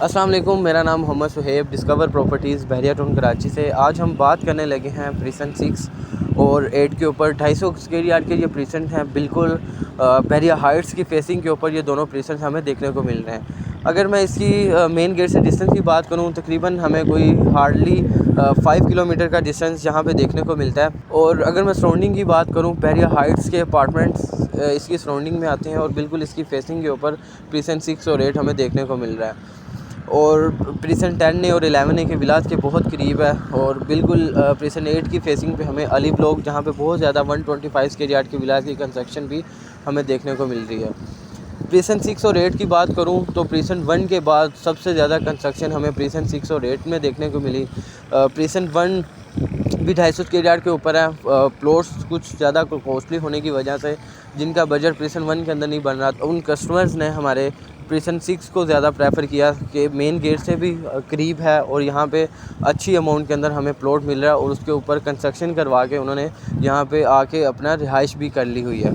अस्सलाम वालेकुम, मेरा नाम मोहम्मद सुहेब, डिस्कवर प्रॉपर्टीज़ बहरिया टाउन कराची से। आज हम बात करने लगे हैं प्रीसन 6 और 8 के ऊपर। 250 स्क्वायर यार्ड के ये प्रीसन हैं, बिल्कुल बहरिया हाइट्स की फेसिंग के ऊपर ये दोनों प्रीसन हमें देखने को मिल रहे हैं। अगर मैं इसकी मेन गेट से डिस्टेंस की बात करूं, तकरीबन हमें कोई हार्डली 5 किलोमीटर का डिस्टेंस यहाँ पे देखने को मिलता है। और अगर मैं सराउंडिंग की बात करूं, बहरिया हाइट्स के अपार्टमेंट्स इसकी सराउंडिंग में आते हैं और बिल्कुल इसकी फेसिंग के ऊपर प्रीसन 6 और 8 हमें देखने को मिल रहा है। और प्रीसन 10 ए और 11 ए के विलास के बहुत करीब है। और बिल्कुल प्रीसन 8 की फेसिंग पे हमें अली ब्लॉक, जहाँ पे बहुत ज़्यादा 125 स्क्वायर यार्ड के विलास की कंस्ट्रक्शन भी हमें देखने को मिल रही है। प्रीसन 6 और 8 की बात करूं तो प्रीसन 1 के बाद सबसे ज़्यादा कंस्ट्रक्शन हमें प्रीसन 6 और 8 में देखने को मिली। प्रीसन 1 भी 250 स्क्वायर यार्ड के ऊपर है। प्लॉट्स कुछ ज़्यादा कॉस्टली होने की वजह से, जिनका बजट प्रीसन 1 के अंदर नहीं बन रहा, तो उन कस्टमर्स ने हमारे प्रीसन 6 को ज़्यादा प्रेफर किया कि मेन गेट से भी करीब है और यहाँ पे अच्छी अमाउंट के अंदर हमें प्लॉट मिल रहा है। और उसके ऊपर कंस्ट्रक्शन करवा के उन्होंने यहाँ पे आके अपना रिहाइश भी कर ली हुई है।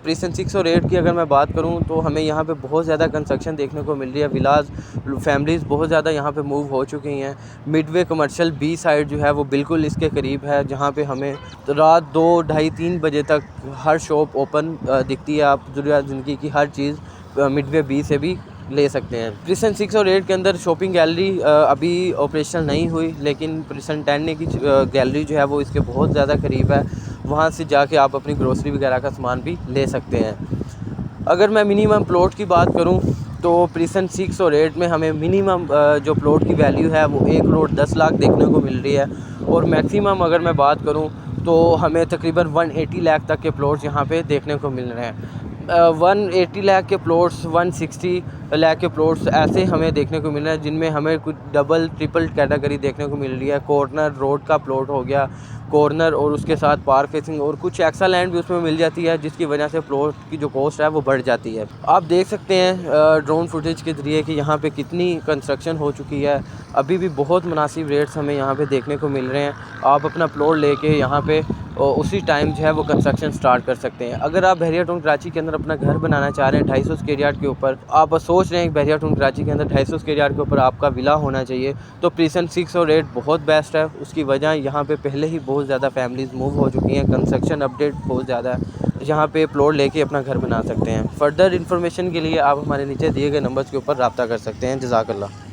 प्रीसन 6 और 8 की अगर मैं बात करूं तो हमें यहाँ पे बहुत ज़्यादा कंस्ट्रक्शन देखने को मिल रही है। विलाज फैमिलीज़ बहुत ज़्यादा यहाँ पे मूव हो चुकी हैं। मिडवे कमर्शियल बी साइड जो है वो बिल्कुल इसके करीब है, जहाँ पे हमें तो रात 2, ढाई, 3 बजे तक हर शॉप ओपन दिखती है। आप ज़रूरियात ज़िंदगी की हर चीज़ मिडवे बी से भी ले सकते हैं। प्रीसन 6 और 8 के अंदर शॉपिंग गैलरी अभी ऑपरेशनल नहीं हुई, लेकिन प्रीसन 10 की गैलरी जो है वो इसके बहुत ज़्यादा करीब है। वहाँ से जाके आप अपनी ग्रोसरी वगैरह का सामान भी ले सकते हैं। अगर मैं मिनिमम प्लॉट की बात करूँ तो प्रीसन 6 और 8 में हमें मिनिमम जो प्लॉट की वैल्यू है वो 1 करोड़ 10 लाख देखने को मिल रही है। और मैक्सिमम अगर मैं बात करूँ तो हमें तकरीबन 180 लाख तक के प्लॉट्स यहाँ पे देखने को मिल रहे हैं। 180 लाख के प्लॉट्स, 160 लाख के प्लॉट्स ऐसे हमें देखने को मिल रहे हैं, जिनमें हमें कुछ डबल ट्रिपल कैटेगरी देखने को मिल रही है। कॉर्नर रोड का प्लॉट हो गया, कॉर्नर और उसके साथ पार्क फेसिंग, और कुछ एक्स्ट्रा लैंड भी उसमें मिल जाती है, जिसकी वजह से प्लॉट की जो कॉस्ट है वो बढ़ जाती है। आप देख सकते हैं ड्रोन फुटेज के ज़रिए कि यहाँ पे कितनी कंस्ट्रक्शन हो चुकी है। अभी भी बहुत मुनासिब रेट्स हमें यहाँ पे देखने को मिल रहे हैं। आप अपना प्लॉट लेके यहाँ पे उसी टाइम जो है वो कंस्ट्रक्शन स्टार्ट कर सकते हैं। अगर आप बहरिया टाउन कराची के अंदर अपना घर बनाना चाह रहे हैं 250 स्क्वायर यार्ड के ऊपर, आप सोच रहे हैं कि बहरिया टाउन कराची के अंदर 250 स्क्वायर यार्ड के ऊपर आपका विला होना चाहिए, तो प्रीसन 6 और 8 बहुत बेस्ट है। उसकी वजह यहाँ पे पहले ही बहुत ज़्यादा फैमिलीज़ मूव हो चुकी हैं, कंस्ट्रक्शन अपडेट बहुत ज़्यादा है, यहाँ पे प्लॉट लेके अपना घर बना सकते हैं। फर्दर इन्फॉर्मेशन के लिए आप हमारे नीचे दिए गए नंबर्स के ऊपर रब्ता कर सकते हैं। जज़ाकल्लाह।